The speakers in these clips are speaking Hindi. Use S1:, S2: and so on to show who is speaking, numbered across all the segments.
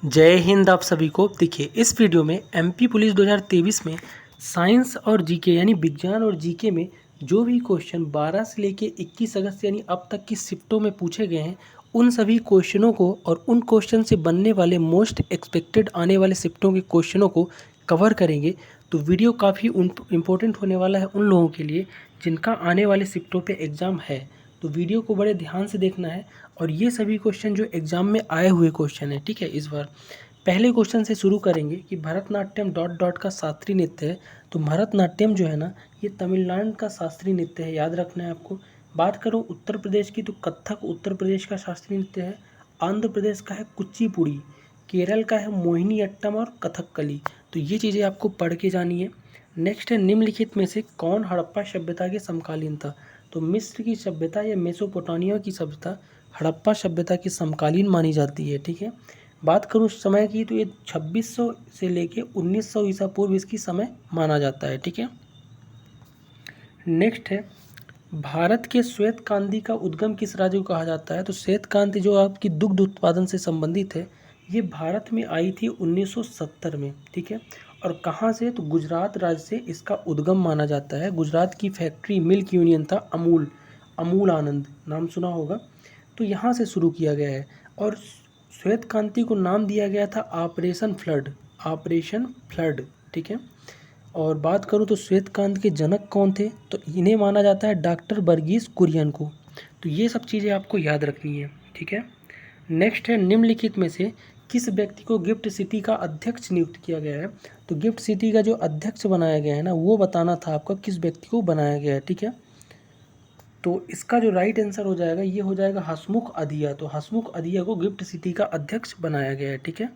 S1: जय हिंद। आप सभी को देखिए इस वीडियो में एमपी पुलिस 2023 में साइंस और जीके यानी विज्ञान और जीके में जो भी क्वेश्चन 12 से लेके 21 अगस्त यानी अब तक की शिफ्टों में पूछे गए हैं उन सभी क्वेश्चनों को और उन क्वेश्चन से बनने वाले मोस्ट एक्सपेक्टेड आने वाले शिफ्टों के क्वेश्चनों को कवर करेंगे। तो वीडियो काफ़ी इम्पोर्टेंट होने वाला है उन लोगों के लिए जिनका आने वाले शिफ्टों पे एग्ज़ाम है। तो वीडियो को बड़े ध्यान से देखना है और ये सभी क्वेश्चन जो एग्ज़ाम में आए हुए क्वेश्चन है, ठीक है। इस बार पहले क्वेश्चन से शुरू करेंगे कि भरतनाट्यम डॉट डॉट का शास्त्रीय नृत्य है। तो भरतनाट्यम जो है ना ये तमिलनाडु का शास्त्रीय नृत्य है, याद रखना है आपको। बात करूँ उत्तर प्रदेश की तो कथक उत्तर प्रदेश का शास्त्रीय नृत्य है। आंध्र प्रदेश का है कुचिपुड़ी, केरल का है मोहिनी अट्टम और कथकली। तो ये चीज़ें आपको पढ़ के जानी है। नेक्स्ट है निम्नलिखित में से कौन हड़प्पा सभ्यता के समकालीन था। तो मिस्र की सभ्यता या मेसोपोटामिया की सभ्यता हड़प्पा सभ्यता की समकालीन मानी जाती है, ठीक है। बात करूँ उस समय की तो ये 2600 से लेके 1900 ईसा पूर्व इसकी समय माना जाता है, ठीक है। नेक्स्ट है भारत के श्वेत क्रांति का उद्गम किस राज्य को कहा जाता है। तो श्वेत क्रांति जो आपकी दुग्ध उत्पादन से संबंधित है ये भारत में आई थी 1970 में, ठीक है। और कहाँ से, तो गुजरात राज्य से इसका उद्गम माना जाता है। गुजरात की फैक्ट्री मिल्क यूनियन था अमूल, अमूल आनंद नाम सुना होगा, तो यहाँ से शुरू किया गया है। और श्वेत क्रांति को नाम दिया गया था ऑपरेशन फ्लड, ऑपरेशन फ्लड, ठीक है। और बात करूँ तो श्वेत क्रांति के जनक कौन थे, तो इन्हें माना जाता है डॉक्टर वर्गीस कुरियन को। तो ये सब चीज़ें आपको याद रखनी है, ठीक है। नेक्स्ट है निम्नलिखित में से किस व्यक्ति को गिफ्ट सिटी का अध्यक्ष नियुक्त किया गया है। तो गिफ्ट सिटी का जो अध्यक्ष बनाया गया है ना वो बताना था आपका किस व्यक्ति को बनाया गया है, ठीक है। तो इसका जो राइट आंसर हो जाएगा ये हो जाएगा हसमुख अधिया। तो हसमुख अधिया को गिफ्ट सिटी का अध्यक्ष बनाया गया है, ठीक है।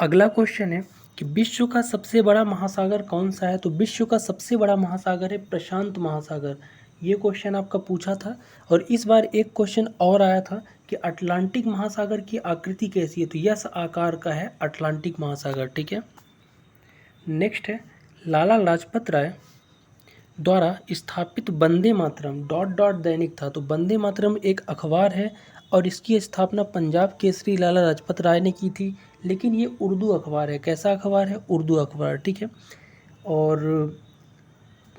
S1: अगला क्वेश्चन है कि विश्व का सबसे बड़ा महासागर कौन सा है। तो विश्व का सबसे बड़ा महासागर है प्रशांत महासागर। ये क्वेश्चन आपका पूछा था। और इस बार एक क्वेश्चन और आया था कि अटलांटिक महासागर की आकृति कैसी है। तो यस आकार का है अटलांटिक महासागर, ठीक है। नेक्स्ट है लाला लाजपत राय द्वारा स्थापित वंदे मातरम डॉट डॉट दैनिक था। तो वंदे मातरम एक अखबार है और इसकी स्थापना पंजाब केसरी लाला लाजपत राय ने की थी, लेकिन ये उर्दू अखबार है। कैसा अखबार है, उर्दू अखबार, ठीक है। और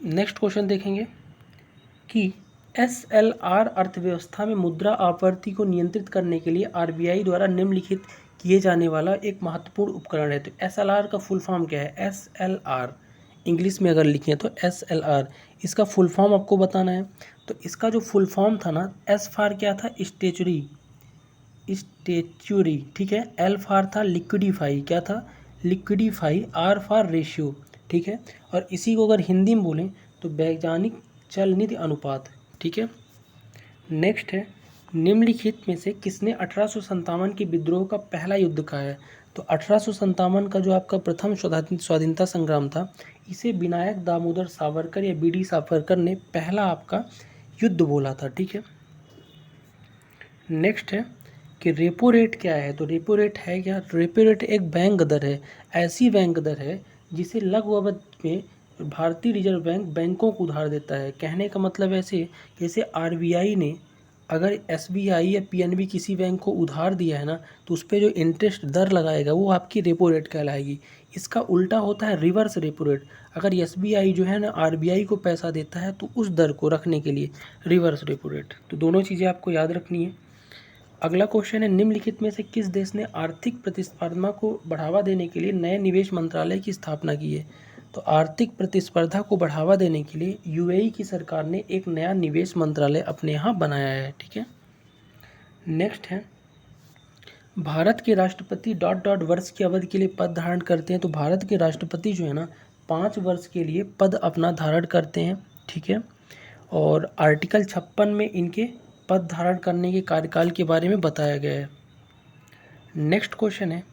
S1: नेक्स्ट क्वेश्चन देखेंगे कि एसएलआर अर्थव्यवस्था में मुद्रा आपूर्ति को नियंत्रित करने के लिए आरबीआई द्वारा निम्नलिखित किए जाने वाला एक महत्वपूर्ण उपकरण है। तो एसएलआर का फुल फॉर्म क्या है, एसएलआर इंग्लिश में अगर लिखें तो एसएलआर, इसका फुल फॉर्म आपको बताना है। तो इसका जो फुल फॉर्म था ना, एस फॉर क्या था, स्टेचुरी, स्टेचुरी, ठीक है। एल फॉर था लिक्विडिफाई, क्या था, लिक्विडिफाई। आर फॉर रेशियो, ठीक है। और इसी को अगर हिंदी में बोलें तो वैज्ञानिक चल निधि अनुपात, ठीक है। नेक्स्ट है निम्नलिखित में से किसने 1857 के विद्रोह का पहला युद्ध कहा है। तो 1857 का जो आपका प्रथम स्वाधीनता संग्राम था इसे विनायक दामोदर सावरकर या बीडी सावरकर ने पहला आपका युद्ध बोला था, ठीक है। नेक्स्ट है कि रेपो रेट क्या है। तो रेपो रेट है क्या, रेपो रेट एक बैंक दर है, ऐसी बैंक दर है जिसे लघु अवधि में भारतीय रिजर्व बैंक बैंकों को उधार देता है। कहने का मतलब ऐसे जैसे आरबीआई ने अगर एसबीआई या पीएनबी किसी बैंक को उधार दिया है ना तो उस पर जो इंटरेस्ट दर लगाएगा वो आपकी रेपो रेट कहलाएगी। इसका उल्टा होता है रिवर्स रेपो रेट। अगर एसबीआई जो है ना आरबीआई को पैसा देता है तो उस दर को रखने के लिए रिवर्स रेपो रेट। तो दोनों चीज़ें आपको याद रखनी है। अगला क्वेश्चन है निम्नलिखित में से किस देश ने आर्थिक प्रतिस्पर्धा को बढ़ावा देने के लिए नए निवेश मंत्रालय की स्थापना की है। तो आर्थिक प्रतिस्पर्धा को बढ़ावा देने के लिए यूएई की सरकार ने एक नया निवेश मंत्रालय अपने यहाँ बनाया है, ठीक है। नेक्स्ट है भारत के राष्ट्रपति डॉट डॉट वर्ष की अवधि के लिए पद धारण करते हैं। तो भारत के राष्ट्रपति जो है ना 5 वर्ष के लिए पद अपना धारण करते हैं, ठीक है। और आर्टिकल 56 में इनके पद धारण करने के कार्यकाल के बारे में बताया गया है। नेक्स्ट क्वेश्चन है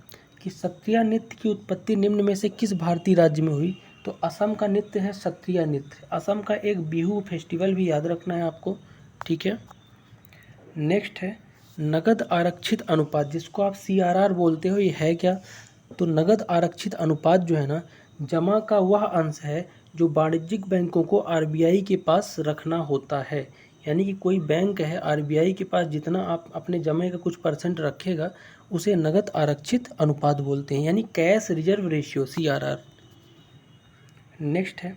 S1: कि सत्रिया नृत्य की उत्पत्ति निम्न में से किस भारतीय राज्य में हुई। तो असम का नृत्य है सत्रिया नृत्य। असम का एक बिहू फेस्टिवल भी याद रखना है आपको, ठीक है। नेक्स्ट है नगद आरक्षित अनुपात, जिसको आप सीआरआर बोलते हो, ये है क्या। तो नगद आरक्षित अनुपात जो है ना जमा का वह अंश है जो वाणिज्यिक बैंकों को आरबीआई के पास रखना होता है। यानी कि कोई बैंक है आरबीआई के पास, जितना आप अपने जमे का कुछ परसेंट रखेगा उसे नगद आरक्षित अनुपात बोलते हैं, यानी cash reserve ratio, CRR। Next है,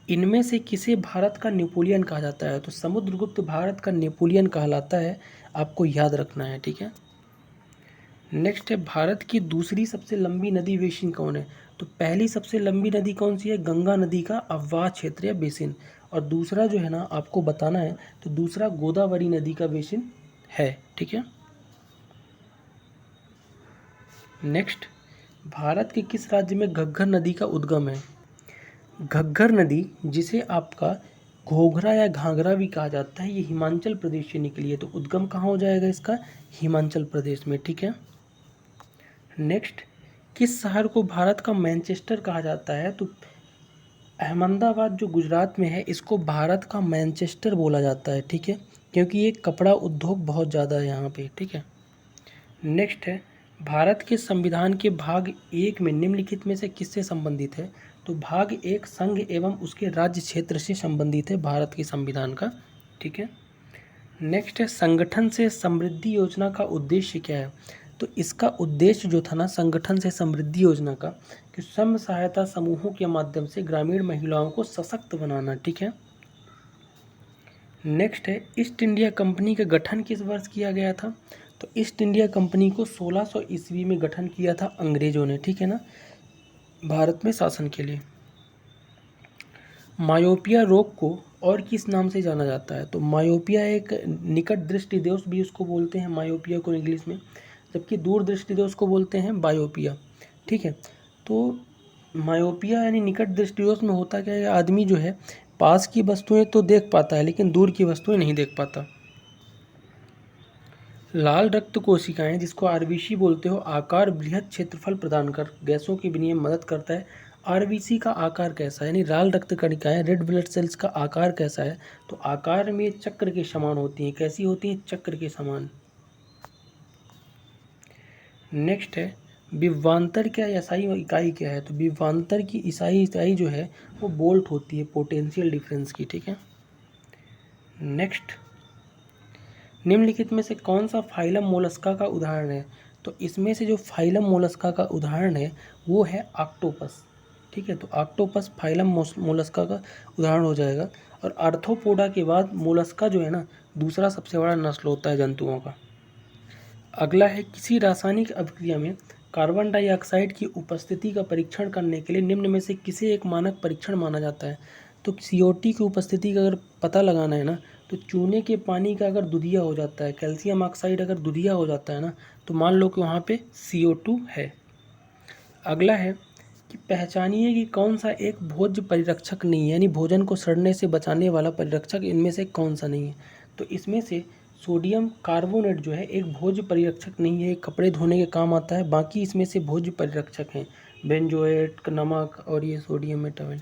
S1: इनमें से किसे भारत का नेपोलियन कहा जाता है? तो समुद्रगुप्त भारत का नेपोलियन कहलाता है, आपको याद रखना है, ठीक है। नेक्स्ट है, भारत की दूसरी सबसे लंबी नदी बेसिन कौन है? तो पहली सबसे लंबी नदी कौन सी है? गंगा नदी का अववाह क्षेत्र या बेसिन। और दूसरा जो है ना आपको बताना है, तो दूसरा गोदावरी नदी का बेसिन है, ठीक है। नेक्स्ट, भारत के किस राज्य में घग्गर नदी का उद्गम है? घग्गर नदी, जिसे आपका घोघरा या घाघरा भी कहा जाता है, ये हिमाचल प्रदेश से निकली है, तो उद्गम कहाँ हो जाएगा इसका? हिमाचल प्रदेश में, ठीक है। नेक्स्ट, किस शहर को भारत का मैनचेस्टर कहा जाता है? तो अहमदाबाद जो गुजरात में है, इसको भारत का मैनचेस्टर बोला जाता है, ठीक है, क्योंकि ये कपड़ा उद्योग बहुत ज़्यादा है यहाँ पे, ठीक है। नेक्स्ट है, भारत के संविधान के भाग 1 में निम्नलिखित में से किससे संबंधित है? तो भाग 1 संघ एवं उसके राज्य क्षेत्र से संबंधित है भारत के संविधान का, ठीक है। नेक्स्ट है, संगठन से समृद्धि योजना का उद्देश्य क्या है? तो इसका उद्देश्य जो था ना संगठन से समृद्धि योजना का, कि स्वयं सहायता समूहों के माध्यम से ग्रामीण महिलाओं को सशक्त बनाना, ठीक है। नेक्स्ट है, ईस्ट इंडिया कंपनी का गठन किस वर्ष किया गया था? तो ईस्ट इंडिया कंपनी को 1600 ईस्वी में गठन किया था अंग्रेजों ने, ठीक है ना, भारत में शासन के लिए। मायोपिया रोग को और किस नाम से जाना जाता है? तो मायोपिया एक निकट दृष्टि दोष भी उसको बोलते हैं, मायोपिया को इंग्लिश में, जबकि दूर दृष्टि दोष को बोलते हैं बायोपिया, ठीक है। तो मायोपिया यानी निकट दृष्टि दोष में होता क्या है, आदमी जो है पास की वस्तुएं तो देख पाता है लेकिन दूर की वस्तुएं नहीं देख पाता। लाल रक्त कोशिकाएं, जिसको आरबीसी बोलते हो, आकार बृहद क्षेत्रफल प्रदान कर गैसों के विनिमय में मदद करता है। आरबीसी का आकार कैसा है, यानी लाल रक्त कणिकाएं, रेड ब्लड सेल्स का आकार कैसा है? तो आकार में चक्र के समान होती हैं। कैसी होती हैं? चक्र के समान। नेक्स्ट है, विभवांतर क्या एसआई इकाई क्या है? तो विभवांतर की ईसाई इकाई जो है वो वोल्ट होती है, पोटेंशियल डिफरेंस की, ठीक है। नेक्स्ट, निम्नलिखित में से कौन सा फाइलम मोलस्का का उदाहरण है? तो इसमें से जो फाइलम मोलस्का का उदाहरण है वो है ऑक्टोपस, ठीक है। तो ऑक्टोपस फाइलम मोलस्का का उदाहरण हो जाएगा। और आर्थ्रोपोडा के बाद मोलस्का जो है ना दूसरा सबसे बड़ा नस्ल होता है जंतुओं का। अगला है, किसी रासायनिक अभिक्रिया में कार्बन डाइऑक्साइड की उपस्थिति का परीक्षण करने के लिए निम्न में से किसे एक मानक परीक्षण माना जाता है? तो CO2 की उपस्थिति का अगर पता लगाना है ना, तो चूने के पानी का अगर दुधिया हो जाता है, कैल्शियम ऑक्साइड अगर दुधिया हो जाता है ना, तो मान लो कि वहाँ पे CO2 है। अगला है कि पहचानिए कि कौन सा एक भोज्य परिरक्षक नहीं है, यानी भोजन को सड़ने से बचाने वाला परिरक्षक इनमें से कौन सा नहीं है? तो इसमें से सोडियम कार्बोनेट जो है एक भोज्य परिरक्षक नहीं है, कपड़े धोने के काम आता है, बाकी इसमें से भोज्य परिरक्षक हैं, बेंजोएट, नमक और ये सोडियम मेटावेट।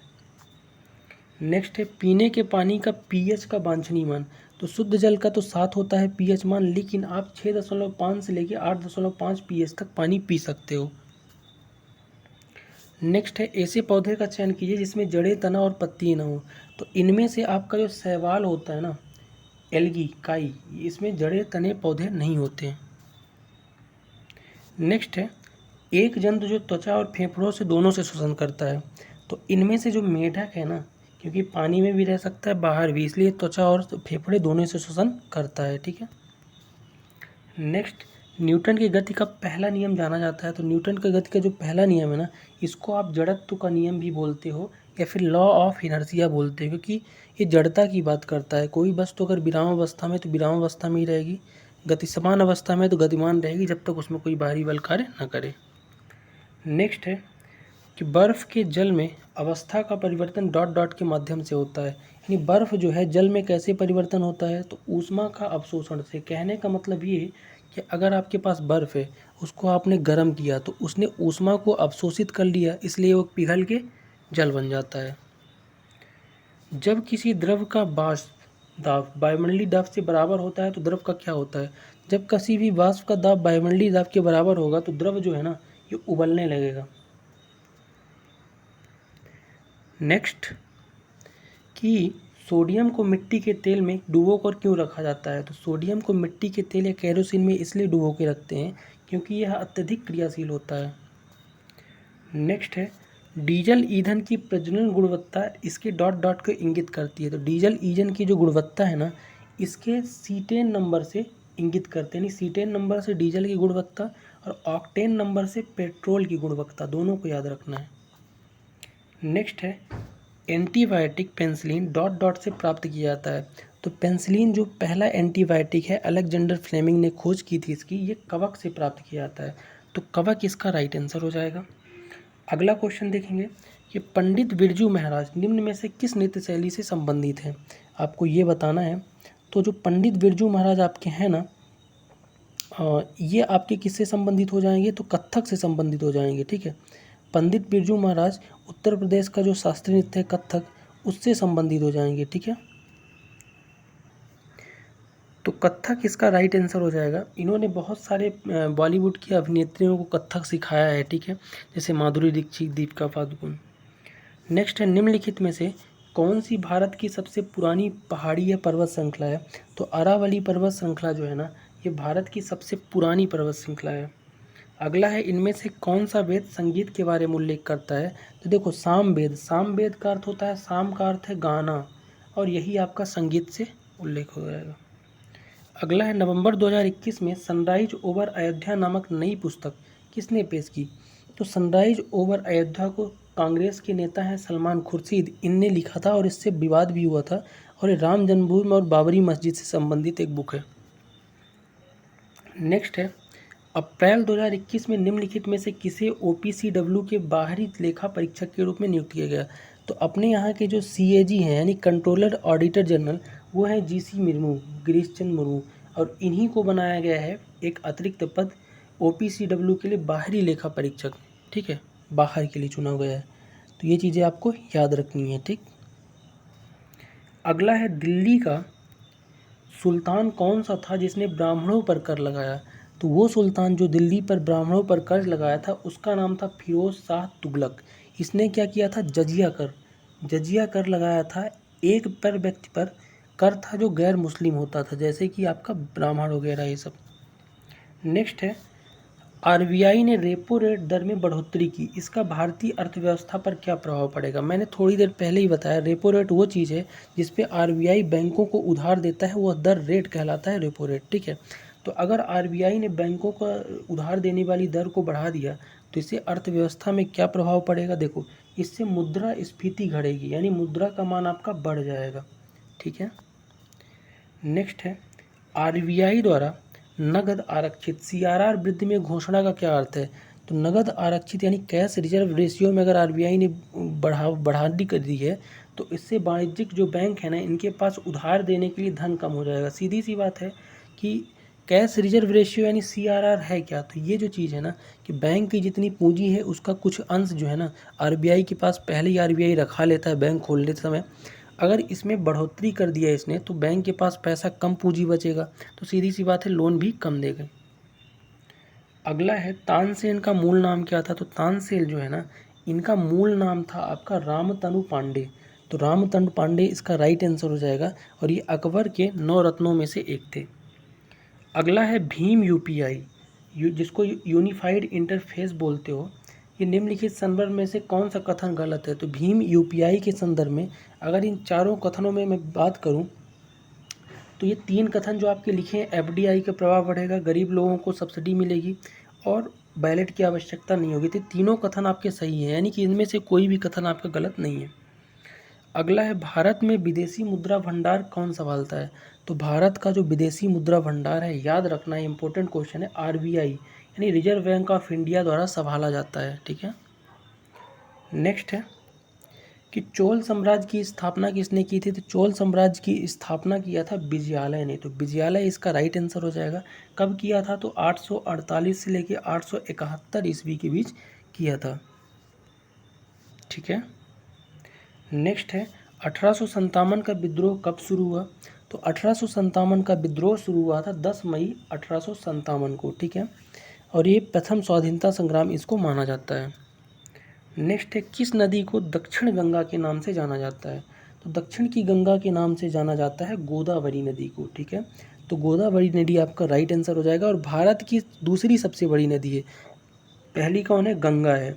S1: नेक्स्ट है, पीने के पानी का पीएच का वांछनीय मान। तो शुद्ध जल का तो 7 होता है पीएच मान, लेकिन आप 6.5 से लेकर 8.5 पीएच तक पानी पी सकते हो। नेक्स्ट है, ऐसे पौधे का चयन कीजिए जिसमें जड़ें, तना और पत्ती ना हो। तो इनमें से आपका जो शैवाल होता है ना, एल्गी, काई, इसमें जड़ें, तने, पौधे नहीं होते हैं। नेक्स्ट है, एक जंतु जो त्वचा और फेफड़ों से दोनों से श्वसन करता है। तो इनमें से जो मेढक है ना, क्योंकि पानी में भी रह सकता है बाहर भी, इसलिए त्वचा और फेफड़े दोनों से श्वसन करता है, ठीक है। नेक्स्ट, न्यूटन की गति का पहला नियम जाना जाता है। तो न्यूटन की गति का जो पहला नियम है ना, इसको आप जड़त्व का नियम भी बोलते हो या फिर लॉ ऑफ इनर्शिया बोलते हो, क्योंकि ये जड़ता की बात करता है। कोई वस्तु अगर विराम अवस्था में तो विराम अवस्था में ही रहेगी, गतिमान अवस्था में तो गतिमान रहेगी, जब तक उसमें कोई बाहरी बल कार्य न करे। नेक्स्ट है कि बर्फ़ के जल में अवस्था का परिवर्तन डॉट डॉट के माध्यम से होता है, यानी बर्फ़ जो है जल में कैसे परिवर्तन होता है? तो ऊष्मा का अवशोषण से। कहने का मतलब ये कि अगर आपके पास बर्फ़ है, उसको आपने गर्म किया तो उसने ऊष्मा को अवशोषित कर लिया, इसलिए वो पिघल के जल बन जाता है। जब किसी द्रव का वाष्प दाब वायुमंडलीय दाब से बराबर होता है तो द्रव का क्या होता है? जब किसी भी वाष्प का दाब वायुमंडलीय दाब के बराबर होगा तो द्रव जो है ना ये उबलने लगेगा। नेक्स्ट, कि सोडियम को मिट्टी के तेल में डुबो कर क्यों रखा जाता है? तो सोडियम को मिट्टी के तेल या केरोसिन में इसलिए डुबो के रखते हैं क्योंकि यह अत्यधिक क्रियाशील होता है। नेक्स्ट है, डीजल ईंधन की प्रज्वलन गुणवत्ता इसके डॉट डॉट को इंगित करती है। तो डीजल ईंधन की जो गुणवत्ता है ना, इसके सीटेन नंबर से इंगित करते हैं, यानी सीटेन नंबर से डीजल की गुणवत्ता और ऑक्टेन नंबर से पेट्रोल की गुणवत्ता, दोनों को याद रखना है। नेक्स्ट है, एंटीबायोटिक पेनिसिलिन डॉट डॉट से प्राप्त किया जाता है। तो पेनिसिलिन जो पहला एंटीबायोटिक है, अलेक्जेंडर फ्लेमिंग ने खोज की थी इसकी, ये कवक से प्राप्त किया जाता है। तो कवक इसका राइट आंसर हो जाएगा। अगला क्वेश्चन देखेंगे कि पंडित बिरजू महाराज निम्न में से किस नृत्य शैली से संबंधित हैं? आपको ये बताना है। तो जो पंडित बिरजू महाराज आपके हैं ना, ये आपके किससे संबंधित हो जाएंगे? तो कथक से संबंधित हो जाएंगे, ठीक है। पंडित बिरजू महाराज उत्तर प्रदेश का जो शास्त्रीय नृत्य है कथक, उससे संबंधित हो जाएंगे, ठीक है। तो कथक इसका राइट आंसर हो जाएगा। इन्होंने बहुत सारे बॉलीवुड की अभिनेत्रियों को कथक सिखाया है, ठीक है, जैसे माधुरी दीक्षित, दीपिका पादुकोण। नेक्स्ट है, निम्नलिखित में से कौन सी भारत की सबसे पुरानी पहाड़ी या पर्वत श्रृंखला है? तो अरावली पर्वत श्रृंखला जो है ना, ये भारत की सबसे पुरानी पर्वत श्रृंखला है। अगला है, इनमें से कौन सा वेद संगीत के बारे में उल्लेख करता है? तो देखो, साम वेद का अर्थ होता है, साम का अर्थ है गाना, और यही आपका संगीत से उल्लेख हो जाएगा। अगला है, नवंबर 2021 में सनराइज ओवर अयोध्या नामक नई पुस्तक किसने पेश की? तो सनराइज ओवर अयोध्या को कांग्रेस के नेता हैं सलमान खुर्शीद, इनने लिखा था और इससे विवाद भी हुआ था, और ये राम जन्मभूमि और बाबरी मस्जिद से संबंधित एक बुक है। नेक्स्ट है, अप्रैल 2021 में निम्नलिखित में से किसे OPCW के बाहरी लेखा परीक्षक के रूप में नियुक्त किया गया? तो अपने यहाँ के जो CAG हैं, यानी कंट्रोलर ऑडिटर जनरल, वो हैं GC मुर्मू, गिरीश चंद्र मुर्मू, और इन्हीं को बनाया गया है एक अतिरिक्त पद OPCW के लिए बाहरी लेखा परीक्षक, ठीक है, बाहर के लिए चुना गया है। तो ये चीज़ें आपको याद रखनी है, ठीक। अगला है, दिल्ली का सुल्तान कौन सा था जिसने ब्राह्मणों पर कर लगाया? तो वो सुल्तान जो दिल्ली पर ब्राह्मणों पर कर लगाया था, उसका नाम था फिरोज शाह तुगलक। इसने क्या किया था? जजिया कर लगाया था। एक पर व्यक्ति पर कर था जो गैर मुस्लिम होता था, जैसे कि आपका ब्राह्मण वगैरह ये सब। नेक्स्ट है, RBI ने रेपो रेट दर में बढ़ोतरी की, इसका भारतीय अर्थव्यवस्था पर क्या प्रभाव पड़ेगा? मैंने थोड़ी देर पहले ही बताया, रेपो रेट वो चीज़ है जिस पे RBI बैंकों को उधार देता है, वह दर रेट कहलाता है रेपो रेट, ठीक है। तो अगर RBI ने बैंकों का उधार देने वाली दर को बढ़ा दिया तो इससे अर्थव्यवस्था में क्या प्रभाव पड़ेगा? देखो, इससे मुद्रास्फीति घटेगी, यानी मुद्रा का मान आपका बढ़ जाएगा, ठीक है। नेक्स्ट है, RBI द्वारा नगद आरक्षित CRR वृद्धि में घोषणा का क्या अर्थ है? तो नगद आरक्षित यानी कैश रिजर्व रेशियो में अगर RBI ने बढ़ानी कर दी है, तो इससे वाणिज्यिक जो बैंक है ना, इनके पास उधार देने के लिए धन कम हो जाएगा। सीधी सी बात है कि कैश रिजर्व रेशियो यानी CRR है क्या? तो ये जो चीज़ है ना, कि बैंक की जितनी पूंजी है उसका कुछ अंश जो है ना, RBI के पास पहले ही RBI रखा लेता है बैंक खोलने समय। अगर इसमें बढ़ोतरी कर दिया इसने, तो बैंक के पास पैसा कम पूंजी बचेगा, तो सीधी सी बात है लोन भी कम देगा। अगला है, तानसेन का मूल नाम क्या था? तो तानसेन जो है ना, इनका मूल नाम था आपका रामतनु पांडे। तो रामतनु पांडे इसका राइट आंसर हो जाएगा, और ये अकबर के 9 रत्नों में से एक थे। अगला है, भीम UPI जिसको यूनिफाइड इंटरफेस बोलते हो, ये निम्नलिखित संदर्भ में से कौन सा कथन गलत है? तो भीम UPI के संदर्भ में अगर इन चारों कथनों में मैं बात करूं, तो ये 3 कथन जो आपके लिखे हैं, FDI का प्रभाव बढ़ेगा, गरीब लोगों को सब्सिडी मिलेगी, और बैलेट की आवश्यकता नहीं होगी। तो तीनों कथन आपके सही हैं, यानी कि इनमें से कोई भी कथन आपका गलत नहीं है। अगला है, भारत में विदेशी मुद्रा भंडार कौन संभालता है? तो भारत का जो विदेशी मुद्रा भंडार है, याद रखना है, इंपॉर्टेंट क्वेश्चन है, RBI यानी रिजर्व बैंक ऑफ इंडिया द्वारा संभाला जाता है, ठीक है। नेक्स्ट है कि चोल साम्राज्य की स्थापना किसने की थी? तो चोल साम्राज्य की स्थापना किया था विजयालय ने। तो विजयालय इसका राइट आंसर हो जाएगा। कब किया था? तो 848 से लेकर 871 ईस्वी के बीच किया था, ठीक है। नेक्स्ट है, 1857 का विद्रोह कब शुरू हुआ? तो 1857 का विद्रोह शुरू हुआ था 10 मई 1857 को, ठीक है, और ये प्रथम स्वाधीनता संग्राम इसको माना जाता है। नेक्स्ट है, किस नदी को दक्षिण गंगा के नाम से जाना जाता है? तो दक्षिण की गंगा के नाम से जाना जाता है गोदावरी नदी को, ठीक है। तो गोदावरी नदी आपका राइट आंसर हो जाएगा। और भारत की दूसरी सबसे बड़ी नदी है, पहली कौन है, गंगा है,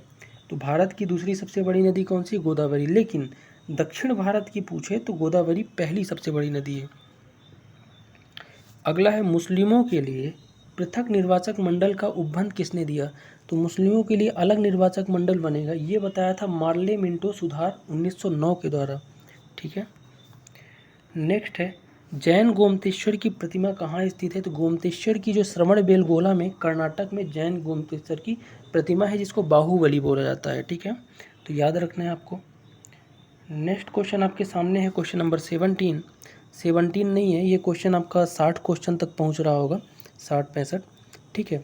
S1: तो भारत की दूसरी सबसे बड़ी नदी कौन सी, गोदावरी। लेकिन दक्षिण भारत की पूछे तो गोदावरी पहली सबसे बड़ी नदी है। अगला है, मुस्लिमों के लिए पृथक निर्वाचक मंडल का उपबंध किसने दिया। तो मुस्लिमों के लिए अलग निर्वाचक मंडल बनेगा, ये बताया था मार्ले मिंटो सुधार 1909 के द्वारा, ठीक है। नेक्स्ट है, जैन गोमतेश्वर की प्रतिमा कहाँ स्थित है। तो गोमतेश्वर की जो श्रवण बेलगोला में, कर्नाटक में जैन गोमतेश्वर की प्रतिमा है, जिसको बाहुबली बोला जाता है, ठीक है। तो याद रखना है आपको। नेक्स्ट क्वेश्चन आपके सामने है, क्वेश्चन नंबर 17 नहीं है ये क्वेश्चन, आपका 60 क्वेश्चन तक पहुंच रहा होगा, 60-65, ठीक है।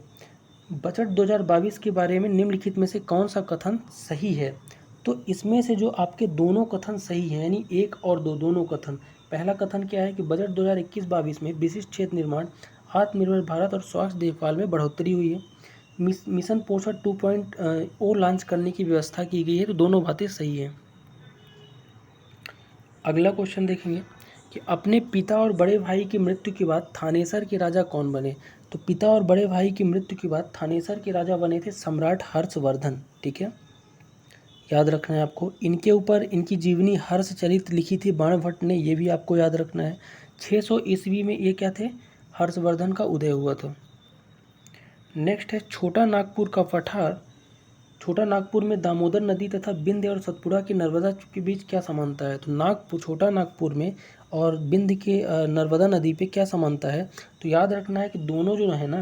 S1: बजट 2022 के बारे में निम्नलिखित में से कौन सा कथन सही है। तो इसमें से जो आपके दोनों कथन सही हैं, यानी 1 और 2 दोनों कथन। पहला कथन क्या है कि बजट 2021-22 में विशिष्ट क्षेत्र निर्माण, आत्मनिर्भर भारत और स्वास्थ्य देखभाल में बढ़ोतरी हुई है। मिशन पोषण 2.0 लॉन्च करने की व्यवस्था की गई है। तो दोनों बातें सही हैं। अगला क्वेश्चन देखेंगे कि अपने पिता और बड़े भाई की मृत्यु के बाद थानेसर के राजा कौन बने। तो पिता और बड़े भाई की मृत्यु के बाद थानेसर के राजा बने थे सम्राट हर्षवर्धन, ठीक है। याद रखना है आपको। इनके ऊपर इनकी जीवनी हर्षचरित लिखी थी बाणभट्ट ने, ये भी आपको याद रखना है। 600 ईस्वी में ये क्या थे, हर्षवर्धन का उदय हुआ था। नेक्स्ट है, छोटा नागपुर का पठार, छोटा नागपुर में दामोदर नदी तथा विंध्य और सतपुड़ा की नर्मदा के बीच क्या समानता है। तो नागपुर, छोटा नागपुर में और विंध्य के नर्मदा नदी पे क्या समानता है। तो याद रखना है कि दोनों जो है ना,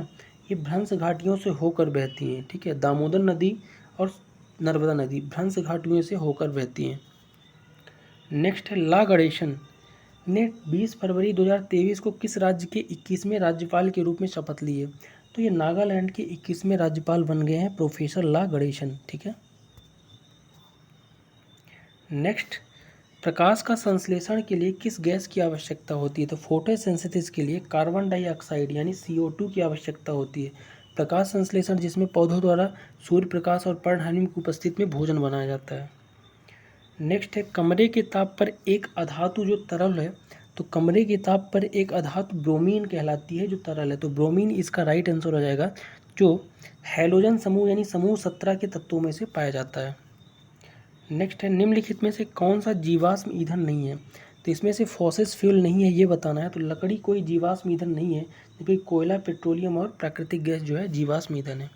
S1: ये भ्रंश घाटियों से होकर बहती हैं, ठीक है। दामोदर नदी और नर्मदा नदी भ्रंश घाटियों से होकर बहती हैं। नेक्स्ट है, ला गणेशन ने 20 फरवरी 2023 को किस राज्य के 21वें राज्यपाल के रूप में शपथ ली है। तो ये नागालैंड के 21वें राज्यपाल बन गए हैं प्रोफेसर ला गणेशन, ठीक है। नेक्स्ट, प्रकाश का संश्लेषण के लिए किस गैस की आवश्यकता होती है। तो फोटोसिंथेसिस के लिए कार्बन डाइऑक्साइड यानी CO2 की आवश्यकता होती है। प्रकाश संश्लेषण जिसमें पौधों द्वारा सूर्य प्रकाश और पर्णहानि की उपस्थिति में भोजन बनाया जाता है। नेक्स्ट है, कमरे के ताप पर एक अधातु जो तरल है, तो कमरे के ताप पर एक अधातु ब्रोमीन कहलाती है जो तरल है। तो ब्रोमीन इसका राइट आंसर हो जाएगा, जो हैलोजन समूह यानी समूह 17 के तत्वों में से पाया जाता है। नेक्स्ट है, निम्नलिखित में से कौन सा जीवाश्म ईंधन नहीं है। तो इसमें से फॉसिल फ्यूल नहीं है, ये बताना है। तो लकड़ी कोई जीवाश्म ईंधन नहीं है, जबकि कोयला, पेट्रोलियम और प्राकृतिक गैस जो है जीवाश्म ईंधन है।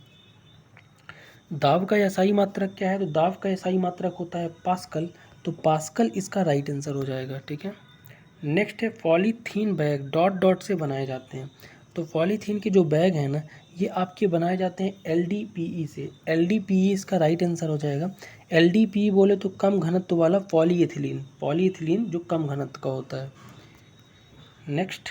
S1: दाब का एसआई मात्रक क्या है। तो दाब का एसआई मात्रक होता है पास्कल, तो पास्कल इसका राइट आंसर हो जाएगा, ठीक है। नेक्स्ट है, पॉलीथीन बैग डॉट डॉट से बनाए जाते हैं। तो पॉलीथीन के जो बैग हैं ना, ये आपके बनाए जाते हैं LDPE से। LDPE इसका राइट आंसर हो जाएगा। LDPE बोले तो कम घनत्व वाला पॉलीएथिलीन, पॉलीएथिलीन जो कम घनत्व का होता है। नेक्स्ट,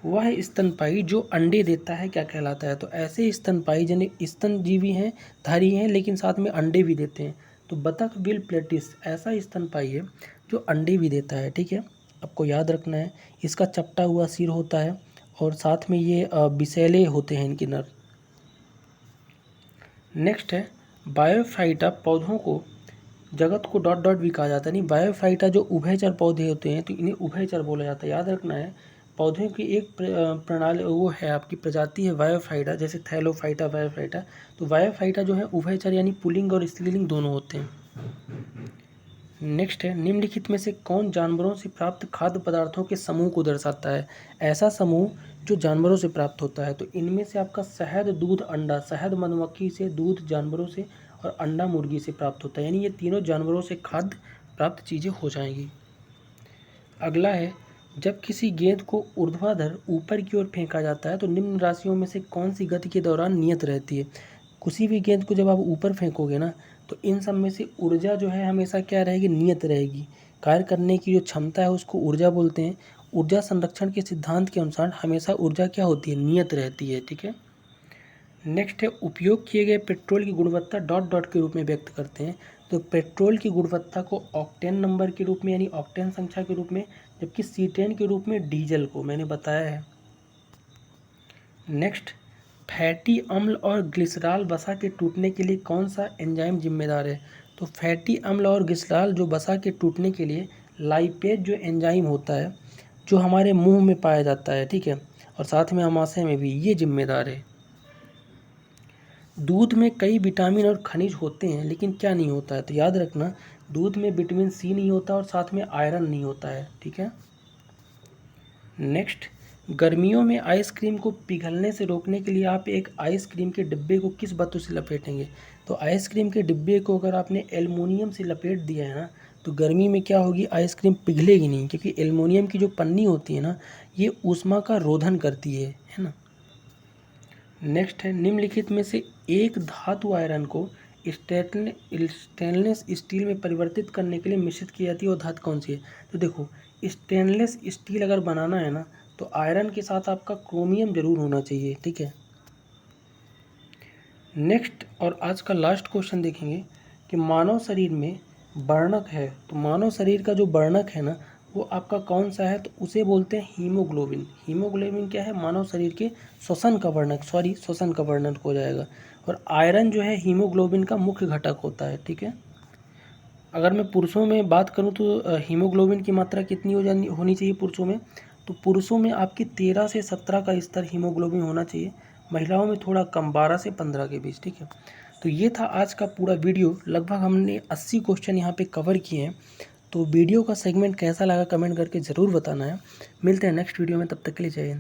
S1: वह स्तनपायी जो अंडे देता है क्या कहलाता है। तो ऐसे स्तनपायी जिन्हें स्तनजीवी हैं, धारी हैं, लेकिन साथ में अंडे भी देते हैं। तो बतख बिल प्लेटिस ऐसा स्तनपायी है जो अंडे भी देता है, ठीक है। आपको याद रखना है, इसका चपटा हुआ सिर होता है और साथ में ये बिसेले होते हैं इनके नर। नेक्स्ट है, बायोफाइटा पौधों को, जगत को डॉट डॉट भी कहा जाता है। नहीं, बायोफाइटा जो उभयचर पौधे होते हैं तो इन्हें उभयचर बोला जाता है। याद रखना है, पौधों की एक प्रणाली वो है, आपकी प्रजाति है बायोफाइटा, जैसे थैलोफाइटा, बायोफाइटा। तो बायोफाइटा जो है उभयचर यानी पुल्लिंग और स्त्रीलिंग दोनों होते हैं। नेक्स्ट है, निम्नलिखित में से कौन जानवरों से प्राप्त खाद्य पदार्थों के समूह को दर्शाता है। ऐसा समूह जो जानवरों से प्राप्त होता है। तो इनमें से आपका शहद, दूध, अंडा, शहद मधुमक्खी से, दूध जानवरों से और अंडा मुर्गी से प्राप्त होता है, यानी ये तीनों जानवरों से खाद्य प्राप्त चीज़ें हो जाएंगी। अगला है, जब किसी गेंद को ऊर्ध्वाधर ऊपर की ओर फेंका जाता है तो निम्न राशियों में से कौन सी गति के दौरान नियत रहती है। किसी भी गेंद को जब आप ऊपर फेंकोगे ना, तो इन सब में से ऊर्जा जो है हमेशा क्या रहेगी, नियत रहेगी। कार्य करने की जो क्षमता है उसको ऊर्जा बोलते हैं। ऊर्जा संरक्षण के सिद्धांत के अनुसार हमेशा ऊर्जा क्या होती है, नियत रहती है, ठीक है। नेक्स्ट है, उपयोग किए गए पेट्रोल की गुणवत्ता डॉट डॉट के रूप में व्यक्त करते हैं। तो पेट्रोल की गुणवत्ता को ऑक्टेन नंबर के रूप में यानी ऑक्टेन संख्या के रूप में, जबकि सीटेन के रूप में डीजल को, मैंने बताया है। नेक्स्ट, फैटी अम्ल और ग्लिसरॉल वसा के टूटने के लिए कौन सा एंजाइम जिम्मेदार है। तो फैटी अम्ल और ग्लिसरॉल जो वसा के टूटने के लिए लाइपेज जो एंजाइम होता है जो हमारे मुंह में पाया जाता है, ठीक है, और साथ में आमाशय में भी, ये जिम्मेदार है। दूध में कई विटामिन और खनिज होते हैं लेकिन क्या नहीं होता है, तो याद रखना दूध में विटामिन सी नहीं होता और साथ में आयरन नहीं होता है, ठीक है। नेक्स्ट, गर्मियों में आइसक्रीम को पिघलने से रोकने के लिए आप एक आइसक्रीम के डिब्बे को किस धातु से लपेटेंगे? तो आइसक्रीम के डिब्बे को अगर आपने एल्युमिनियम से लपेट दिया है ना, तो गर्मी में क्या होगी, आइसक्रीम पिघलेगी नहीं, क्योंकि एल्युमिनियम की जो पन्नी होती है ना, ये ऊष्मा का रोधन करती है ना। नेक्स्ट है, निम्नलिखित में से एक धातु आयरन को स्टेनलेस स्टील में परिवर्तित करने के लिए मिश्रित की जाती है, वो धातु कौन सी है? तो देखो, स्टेनलेस स्टील अगर बनाना है ना, तो आयरन के साथ आपका क्रोमियम जरूर होना चाहिए, ठीक है। नेक्स्ट और आज का लास्ट क्वेश्चन देखेंगे कि मानव शरीर में वर्णक है, तो मानव शरीर का जो वर्णक है ना, वो आपका कौन सा है? तो उसे बोलते हैं हीमोग्लोबिन। हीमोग्लोबिन क्या है? मानव शरीर के श्वसन का वर्णक, श्वसन का वर्णक हो जाएगा। और आयरन जो है हीमोग्लोबिन का मुख्य घटक होता है, ठीक है। अगर मैं पुरुषों में बात करूं तो हीमोग्लोबिन की मात्रा कितनी होनी चाहिए पुरुषों में? तो पुरुषों में आपकी 13 से 17 का स्तर हीमोग्लोबिन होना चाहिए, महिलाओं में थोड़ा कम, 12 से 15 के बीच, ठीक है। तो ये था आज का पूरा वीडियो, लगभग हमने 80 क्वेश्चन यहाँ पे कवर किए हैं। तो वीडियो का सेगमेंट कैसा लगा कमेंट करके ज़रूर बताना है। मिलते हैं नेक्स्ट वीडियो में, तब तक के लिए जय हिंद।